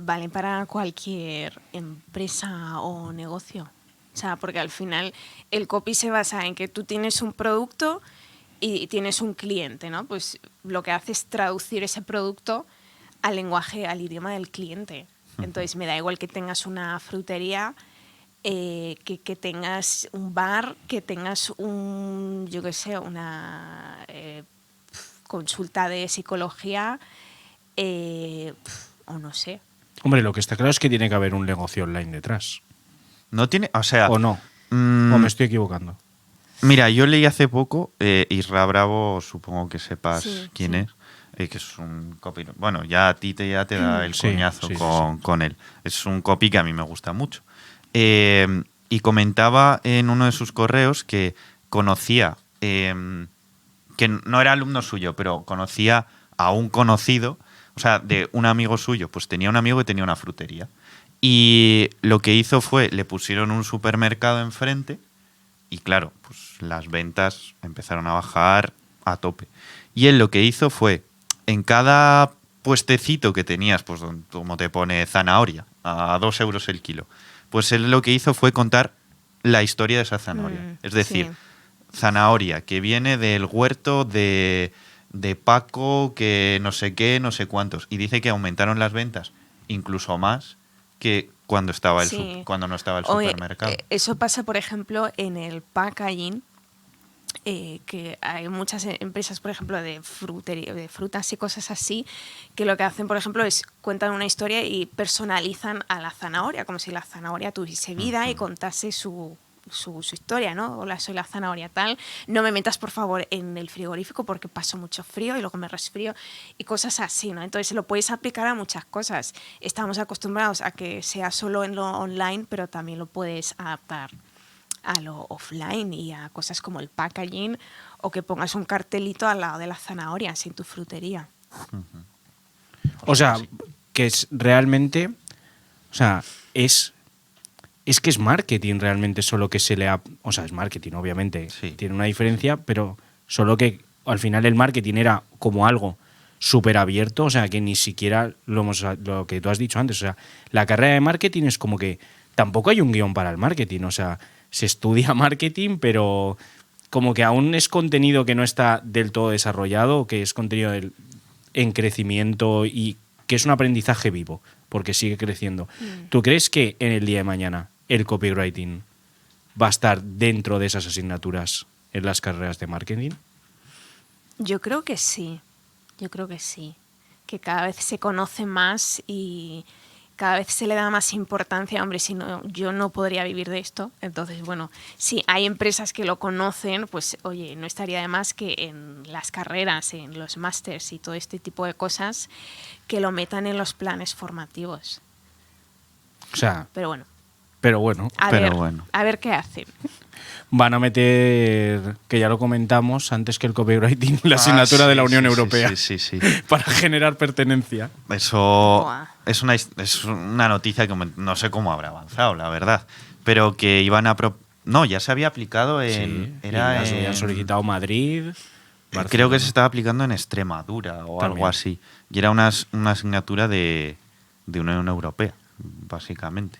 valen para cualquier empresa o negocio. O sea, porque al final el copy se basa en que tú tienes un producto y tienes un cliente, ¿no? Pues lo que hace es traducir ese producto al lenguaje, al idioma del cliente. Entonces me da igual que tengas una frutería, que tengas un bar, que tengas yo qué sé, una consulta de psicología, o no sé. Hombre, lo que está claro es que tiene que haber un negocio online detrás. No tiene, o sea, ¿O no? ¿O me estoy equivocando? Mira, yo leí hace poco, Isra Bravo, supongo que sepas Sí, quién sí. es, que es un copy. Bueno, ya a ti ya te da el Sí, coñazo sí, sí, con él. Es un copy que a mí me gusta mucho. Y comentaba en uno de sus correos que conocía, que no era alumno suyo, pero conocía a un conocido, o sea, de un amigo suyo, pues tenía un amigo que tenía una frutería. Y lo que hizo fue, le pusieron un supermercado enfrente y claro, pues las ventas empezaron a bajar a tope. Y él lo que hizo fue, en cada puestecito que tenías, pues como te pone zanahoria, a 2 euros el kilo, pues él lo que hizo fue contar la historia de esa zanahoria. Es decir, Sí. zanahoria que viene del huerto de Paco, que no sé qué, no sé cuántos. Y dice que aumentaron las ventas incluso más que cuando estaba Sí. cuando no estaba el Oye, supermercado. eso pasa, por ejemplo, en el packaging, que hay muchas empresas, por ejemplo, de frutería, de frutas y cosas así, que lo que hacen, por ejemplo, es cuentan una historia y personalizan a la zanahoria, como si la zanahoria tuviese vida y contase su historia, ¿no? Hola, soy la zanahoria tal, no me metas por favor en el frigorífico porque paso mucho frío y luego me resfrío y cosas así, ¿no? Entonces lo puedes aplicar a muchas cosas. Estamos acostumbrados a que sea solo en lo online, pero también lo puedes adaptar a lo offline y a cosas como el packaging o que pongas un cartelito al lado de las zanahorias en tu frutería. O sea, que es realmente... O sea, es que es marketing realmente, solo que se le ha... O sea, es marketing, obviamente, Sí. tiene una diferencia, pero solo que al final el marketing era como algo súper abierto, o sea, que ni siquiera lo que tú has dicho antes, o sea, la carrera de marketing es como que tampoco hay un guión para el marketing, o sea, se estudia marketing, pero como que aún es contenido que no está del todo desarrollado, que es contenido en crecimiento y que es un aprendizaje vivo, porque sigue creciendo. ¿Tú crees que en el día de mañana el copywriting va a estar dentro de esas asignaturas en las carreras de marketing? Yo creo que sí, que cada vez se conoce más y cada vez se le da más importancia. Hombre, si no, yo no podría vivir de esto. Entonces, bueno, si hay empresas que lo conocen, pues oye, no estaría de más que en las carreras, en los másters y todo este tipo de cosas, que lo metan en los planes formativos. O sea, Pero bueno, Bueno. a ver qué hacen. van a meter, que ya lo comentamos antes que el copywriting, la asignatura Ah, de la sí, Unión sí, Europea, sí. para generar pertenencia. Eso Buah. es una noticia que no sé cómo habrá avanzado, la verdad. Pero que iban a... No, ya se había aplicado en... Sí, era y han en... solicitado Madrid, Creo que Barcelona. se estaba aplicando en Extremadura o También. algo así. Y era una asignatura de Unión Europea, básicamente.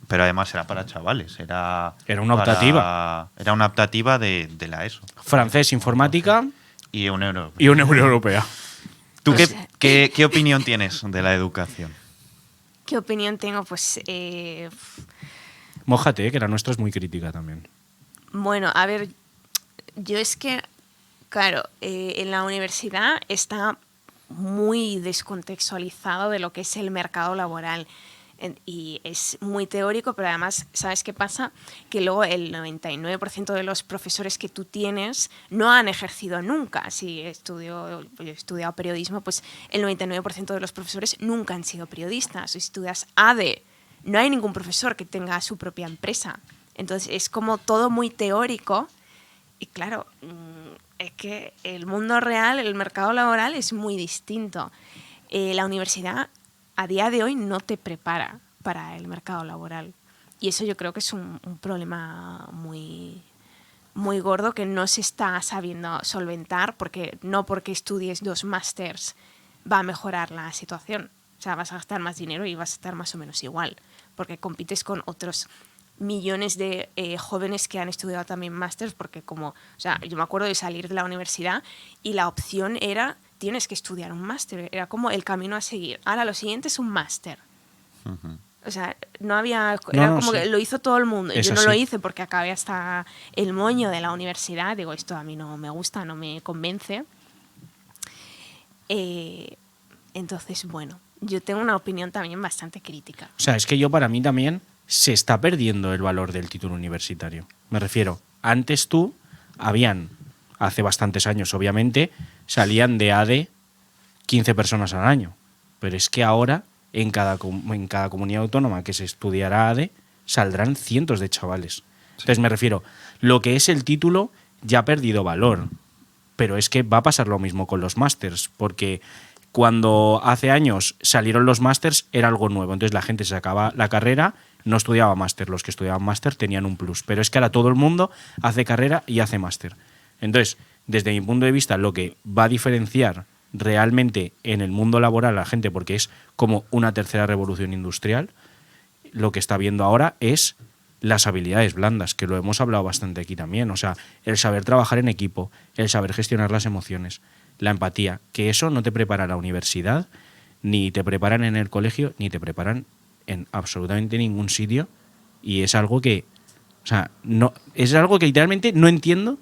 Pero además era para chavales. Era Una optativa. Era una optativa de la ESO. Francés, informática Y una Europea. y una Unión Europea. ¿Tú Pues- qué opinión tienes de la educación? ¿Qué opinión tengo? Pues Mójate, que la nuestra es muy crítica también. bueno, a ver, yo es que, claro, en la universidad está muy descontextualizado de lo que es el mercado laboral. Y es muy teórico, pero además, ¿sabes qué pasa? Que luego el 99% de los profesores que tú tienes no han ejercido nunca. Si he estudiado periodismo, pues el 99% de los profesores nunca han sido periodistas. Si estudias ADE, no hay ningún profesor que tenga su propia empresa. Entonces es como todo muy teórico y claro, es que el mundo real, el mercado laboral es muy distinto. La universidad a día de hoy no te prepara para el mercado laboral. Y eso yo creo que es un problema muy, muy gordo que no se está sabiendo solventar, porque no porque estudies 2 másters va a mejorar la situación. O sea, vas a gastar más dinero y vas a estar más o menos igual, porque compites con otros millones de jóvenes que han estudiado también másters, porque o sea, yo me acuerdo de salir de la universidad y la opción era, tienes que estudiar un máster, era como el camino a seguir. Ahora, lo siguiente es un máster. Ujú. O sea, no había... Era No, como sí. que lo hizo todo el mundo. Es Yo no así. lo hice porque acabé hasta el moño de la universidad. Digo, esto a mí no me gusta, no me convence. Entonces, bueno, yo tengo una opinión también bastante crítica. O sea, es que para mí también se está perdiendo el valor del título universitario. Me refiero, antes hace bastantes años obviamente, salían de ADE 15 personas al año. Pero es que ahora, en cada comunidad autónoma que se estudiará ADE, saldrán cientos de chavales. Entonces me refiero, lo que es el título ya ha perdido valor. Pero es que va a pasar lo mismo con los másters, porque cuando hace años salieron los másters era algo nuevo. Entonces la gente se sacaba la carrera, no estudiaba máster. Los que estudiaban máster tenían un plus. Pero es que ahora todo el mundo hace carrera y hace máster. Entonces, desde mi punto de vista, lo que va a diferenciar realmente en el mundo laboral a la gente, porque es como una tercera revolución industrial, lo que está viendo ahora es las habilidades blandas, que lo hemos hablado bastante aquí también. O sea, el saber trabajar en equipo, el saber gestionar las emociones, la empatía, que eso no te prepara a la universidad, ni te preparan en el colegio, ni te preparan en absolutamente ningún sitio. Y es algo que, o sea, no, es algo que literalmente no entiendo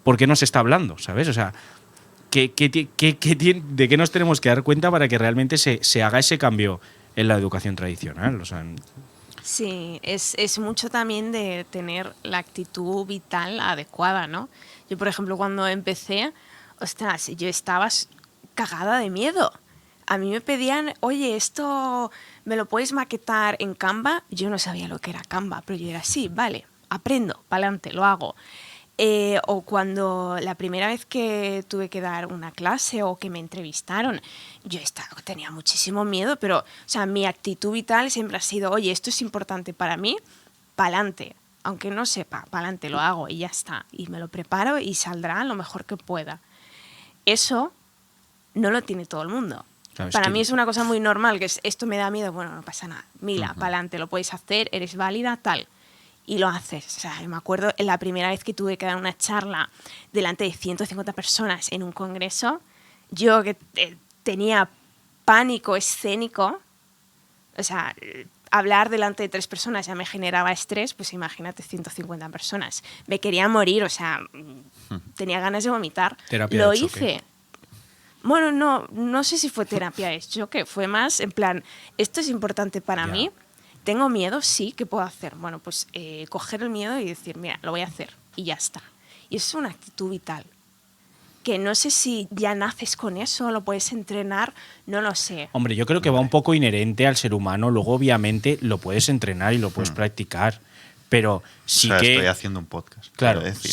por qué no se está hablando, ¿sabes? O sea, ¿de qué nos tenemos que dar cuenta para que realmente se haga ese cambio en la educación tradicional? O sea, Sí, es mucho también de tener la actitud vital adecuada, ¿no? Yo, por ejemplo, cuando empecé, ostras, yo estaba cagada de miedo. A mí me pedían, oye, esto me lo puedes maquetar en Canva. Yo no sabía lo que era Canva, pero yo era así, vale, aprendo, pa'lante, lo hago. O cuando la primera vez que tuve que dar una clase o que me entrevistaron, tenía muchísimo miedo, pero o sea, mi actitud vital siempre ha sido, oye, esto es importante para mí, pa'lante. Aunque no sepa, pa'lante, lo hago y ya está. Y me lo preparo y saldrá lo mejor que pueda. Eso no lo tiene todo el mundo. Claro, Para mí es una cosa muy normal, que esto me da miedo, bueno, no pasa nada. Mira, pa'lante, lo puedes hacer, eres válida, tal. Y lo haces. O sea, me acuerdo la primera vez que tuve que dar una charla delante de 150 personas en un congreso, yo que tenía pánico escénico, o sea, hablar delante de 3 personas ya me generaba estrés, pues imagínate 150 personas. Me quería morir, o sea, tenía ganas de vomitar. Terapia Lo de choque. hice. Bueno, no sé si fue terapia de choque, fue más en plan, esto es importante para Ya. mí. ¿Tengo miedo? Sí, ¿qué puedo hacer? Bueno, pues coger el miedo y decir, mira, lo voy a hacer y ya está. Y eso es una actitud vital. Que no sé si ya naces con eso, lo puedes entrenar, no lo sé. hombre, yo creo que va un poco inherente al ser humano. Luego, obviamente, lo puedes entrenar y lo puedes practicar. Pero sí o sea, que... estoy haciendo un podcast. Claro, quiero decir.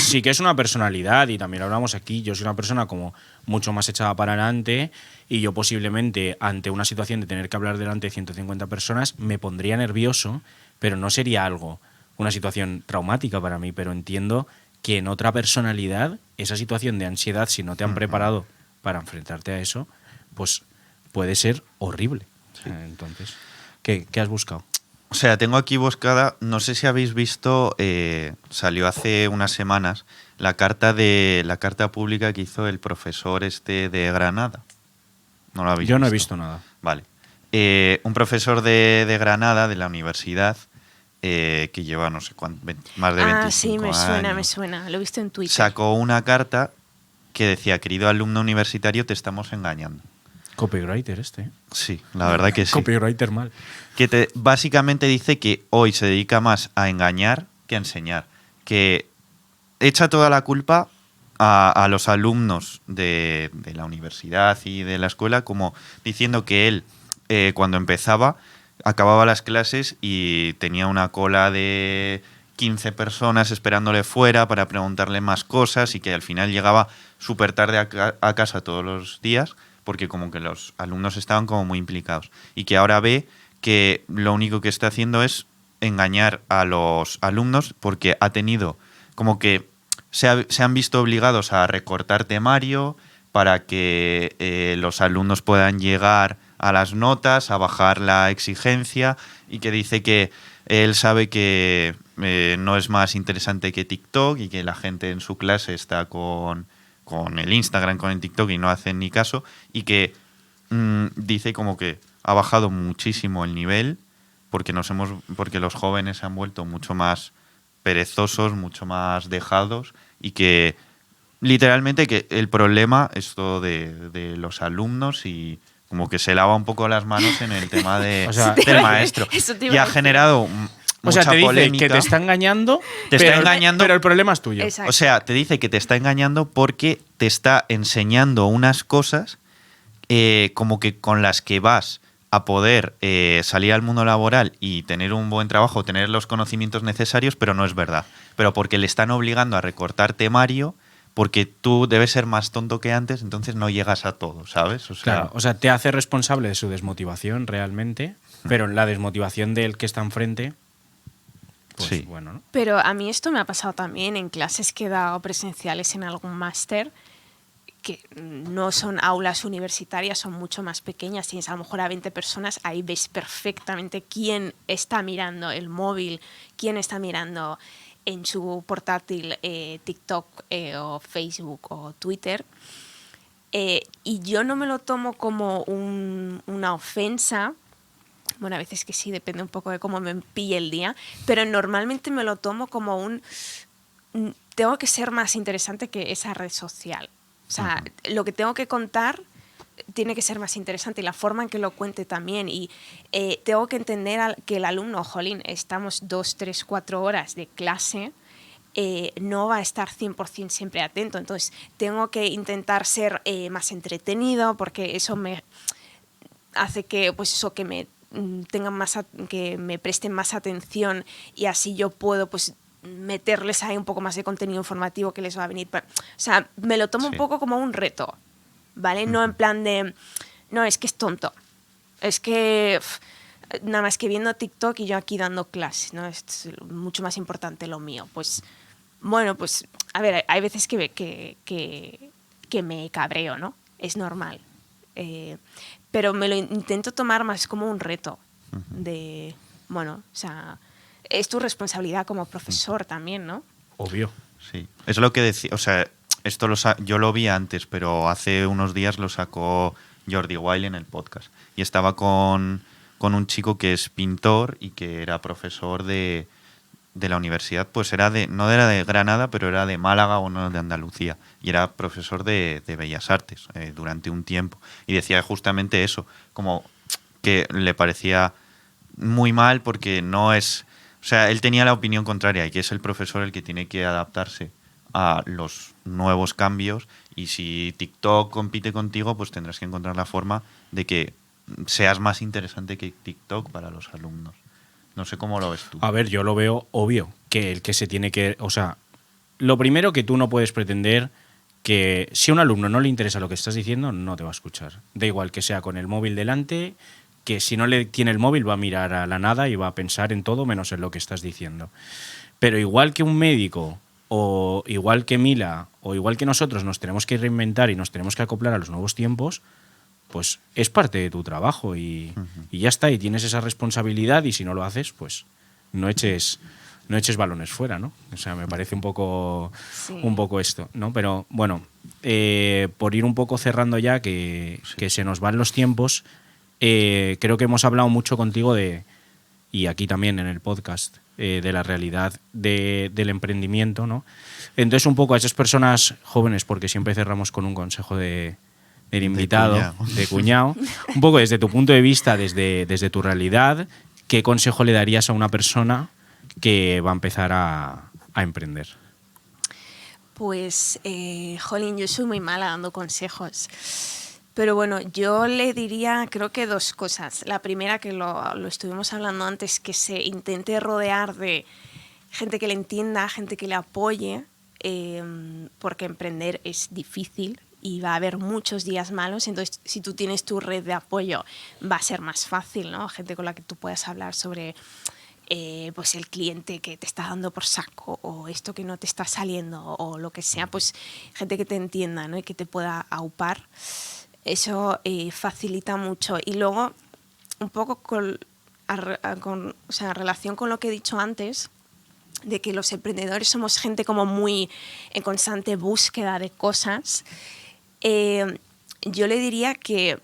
sí que es una personalidad, y también lo hablamos aquí. Yo soy una persona como mucho más echada para adelante, y yo posiblemente ante una situación de tener que hablar delante de 150 personas me pondría nervioso, pero no sería una situación traumática para mí. Pero entiendo que en otra personalidad esa situación de ansiedad, si no te han preparado para enfrentarte a eso, pues puede ser horrible. Entonces, ¿qué has buscado? O sea, tengo aquí buscada, no sé si habéis visto, salió hace unas semanas la carta pública que hizo el profesor de Granada. ¿No lo habéis Yo visto? no he visto nada. Vale. Un profesor de Granada, de la universidad, que lleva no sé cuánto, más de 25 sí, años. me suena. Lo he visto en Twitter. Sacó una carta que decía, querido alumno universitario, te estamos engañando. Copywriter este. Sí, la verdad que sí. Copywriter mal. Que básicamente dice que hoy se dedica más a engañar que a enseñar. Que echa toda la culpa a los alumnos de la universidad y de la escuela, como diciendo que él, cuando empezaba, acababa las clases y tenía una cola de 15 personas esperándole fuera para preguntarle más cosas, y que al final llegaba súper tarde a casa todos los días, porque como que los alumnos estaban como muy implicados. Y que ahora ve que lo único que está haciendo es engañar a los alumnos, porque ha tenido como que se han visto obligados a recortar temario para que los alumnos puedan llegar a las notas, a bajar la exigencia y que dice que él sabe que no es más interesante que TikTok y que la gente en su clase está con el Instagram, con el TikTok y no hacen ni caso y que dice como que ha bajado muchísimo el nivel porque los jóvenes se han vuelto mucho más perezosos, mucho más dejados y que literalmente que el problema es todo de los alumnos y como que se lava un poco las manos en el tema O sea, del maestro. Eso te iba Y a ha decir. generado O sea, mucha te dice polémica. que te está engañando, Te está engañando. pero el problema es tuyo. Exacto. O sea, te dice que te está engañando porque te está enseñando unas cosas como que con las que vas a poder salir al mundo laboral y tener un buen trabajo, tener los conocimientos necesarios, pero no es verdad. Pero porque le están obligando a recortar temario, porque tú debes ser más tonto que antes, entonces no llegas a todo, ¿sabes? O sea, Claro, o sea, te hace responsable de su desmotivación realmente, pero la desmotivación del que está enfrente, pues Sí. bueno, ¿no? Pero a mí esto me ha pasado también en clases que he dado presenciales en algún máster, que no son aulas universitarias, son mucho más pequeñas, tienes a lo mejor a 20 personas, ahí ves perfectamente quién está mirando el móvil, quién está mirando en su portátil TikTok o Facebook o Twitter. Y yo no me lo tomo como una ofensa. Bueno, a veces que sí, depende un poco de cómo me pille el día, pero normalmente me lo tomo como tengo que ser más interesante que esa red social. O sea, lo que tengo que contar tiene que ser más interesante y la forma en que lo cuente también. Y tengo que entender que el alumno, jolín, estamos 2, 3, 4 horas de clase, no va a estar 100% siempre atento. Entonces, tengo que intentar ser más entretenido porque eso me hace que, pues eso, que me tengan que me presten más atención y así yo puedo, pues, meterles ahí un poco más de contenido informativo que les va a venir. O sea, me lo tomo un poco como un reto, ¿vale? No en plan de, no, es que es tonto, es que nada más que viendo TikTok y yo aquí dando clases, ¿no? Es mucho más importante lo mío. Pues, bueno, pues, a ver, hay veces que me cabreo, ¿no? Es normal. Pero me lo intento tomar más como un reto de, bueno, o sea, es tu responsabilidad como profesor también, ¿no? Obvio. Sí, es lo que decía, o sea, esto yo lo vi antes, pero hace unos días lo sacó Jordi Wild en el podcast. Y estaba con un chico que es pintor y que era profesor de la universidad, pues no era de Granada, pero era de Málaga o no de Andalucía. Y era profesor de Bellas Artes durante un tiempo. Y decía justamente eso, como que le parecía muy mal porque no es... O sea, él tenía la opinión contraria y que es el profesor el que tiene que adaptarse a los nuevos cambios y si TikTok compite contigo, pues tendrás que encontrar la forma de que seas más interesante que TikTok para los alumnos. No sé cómo lo ves tú. A ver, yo lo veo obvio, que el que se tiene que... O sea, lo primero que tú no puedes pretender que si a un alumno no le interesa lo que estás diciendo, no te va a escuchar. Da igual que sea con el móvil delante, que si no le tiene el móvil va a mirar a la nada y va a pensar en todo menos en lo que estás diciendo. Pero igual que un médico, o igual que Mila, o igual que nosotros nos tenemos que reinventar y nos tenemos que acoplar a los nuevos tiempos, pues es parte de tu trabajo y ya está, y tienes esa responsabilidad y si no lo haces, pues no eches balones fuera, ¿no? O sea, me parece un poco esto, ¿no? Pero bueno, por ir un poco cerrando ya, que se nos van los tiempos, creo que hemos hablado mucho contigo y aquí también en el podcast, de la realidad del emprendimiento, ¿no? Entonces, un poco a esas personas jóvenes, porque siempre cerramos con un consejo del invitado, de cuñado, un poco desde tu punto de vista, desde tu realidad, ¿qué consejo le darías a una persona que va a empezar a emprender? Pues, jolín, yo soy muy mala dando consejos. Pero bueno, yo le diría, creo que 2 cosas. La primera, que lo estuvimos hablando antes, que se intente rodear de gente que le entienda, gente que le apoye, porque emprender es difícil y va a haber muchos días malos. Entonces, si tú tienes tu red de apoyo, va a ser más fácil, ¿no? Gente con la que tú puedas hablar sobre pues el cliente que te está dando por saco o esto que no te está saliendo o lo que sea, pues gente que te entienda, ¿no? Y que te pueda aupar. eso facilita mucho. Y luego, un poco o sea, en relación con lo que he dicho antes, de que los emprendedores somos gente como muy en constante búsqueda de cosas, yo le diría que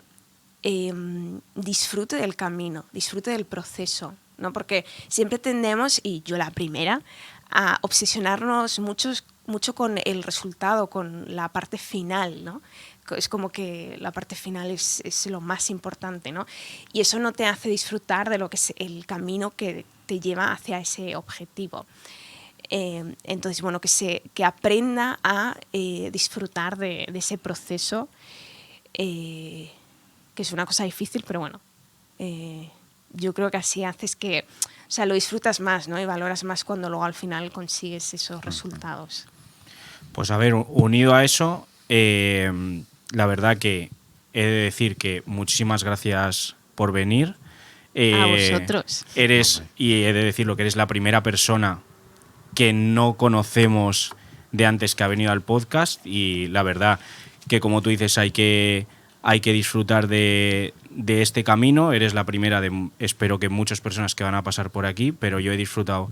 disfrute del camino, disfrute del proceso, ¿no? Porque siempre tendemos, y yo la primera, a obsesionarnos mucho con el resultado, con la parte final, ¿no? Es como que la parte final es lo más importante, ¿no? Y eso no te hace disfrutar de lo que es el camino que te lleva hacia ese objetivo. Entonces, bueno, que aprenda a disfrutar de ese proceso, que es una cosa difícil, pero bueno, yo creo que así haces que, o sea, lo disfrutas más, ¿no? Y valoras más cuando luego al final consigues esos resultados. Pues a ver, unido a eso, la verdad que he de decir que muchísimas gracias por venir. A vosotros. Y he de decirlo, que eres la primera persona que no conocemos de antes que ha venido al podcast, y la verdad que, como tú dices, hay que disfrutar de este camino. Eres la primera de, espero que muchas personas que van a pasar por aquí, pero yo he disfrutado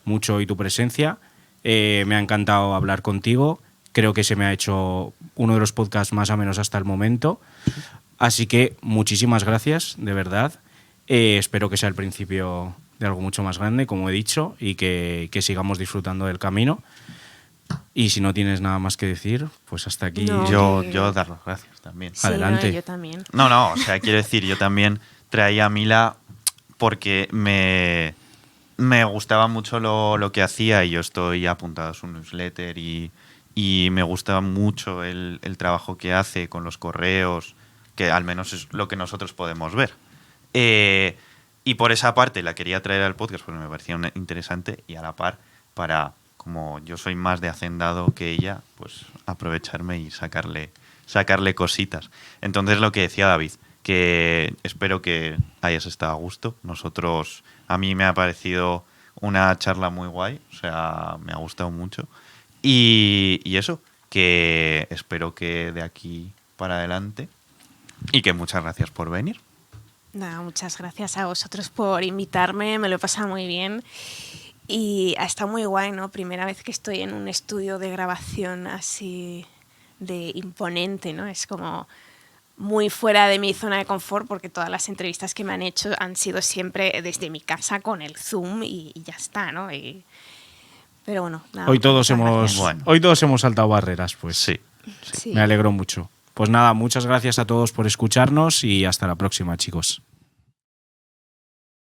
mucho hoy tu presencia. Me ha encantado hablar contigo. Creo que se me ha hecho uno de los podcasts más amenos hasta el momento. Así que muchísimas gracias, de verdad. Espero que sea el principio de algo mucho más grande, como he dicho, y que sigamos disfrutando del camino. Y si no tienes nada más que decir, pues hasta aquí. No, yo dar las gracias también. Sí, adelante. No, yo también. No, o sea, quiero decir, yo también traía a Mila porque me gustaba mucho lo que hacía, y yo estoy apuntado a su newsletter y me gusta mucho el trabajo que hace con los correos, que al menos es lo que nosotros podemos ver. Y por esa parte la quería traer al podcast porque me parecía interesante, y a la par, para, como yo soy más de hacendado que ella, pues aprovecharme y sacarle cositas. Entonces, lo que decía David, que espero que hayas estado a gusto. A mí me ha parecido una charla muy guay, o sea, me ha gustado mucho. Y eso, que espero que de aquí para adelante, y que muchas gracias por venir. Nada, muchas gracias a vosotros por invitarme, me lo he pasado muy bien y ha estado muy guay, ¿no? Primera vez que estoy en un estudio de grabación así de imponente, ¿no? Es como muy fuera de mi zona de confort, porque todas las entrevistas que me han hecho han sido siempre desde mi casa con el Zoom y ya está, ¿no? Pero bueno, nada, Hoy todos hemos saltado barreras, pues. Sí. Me alegro mucho. Pues nada, muchas gracias a todos por escucharnos y hasta la próxima, chicos.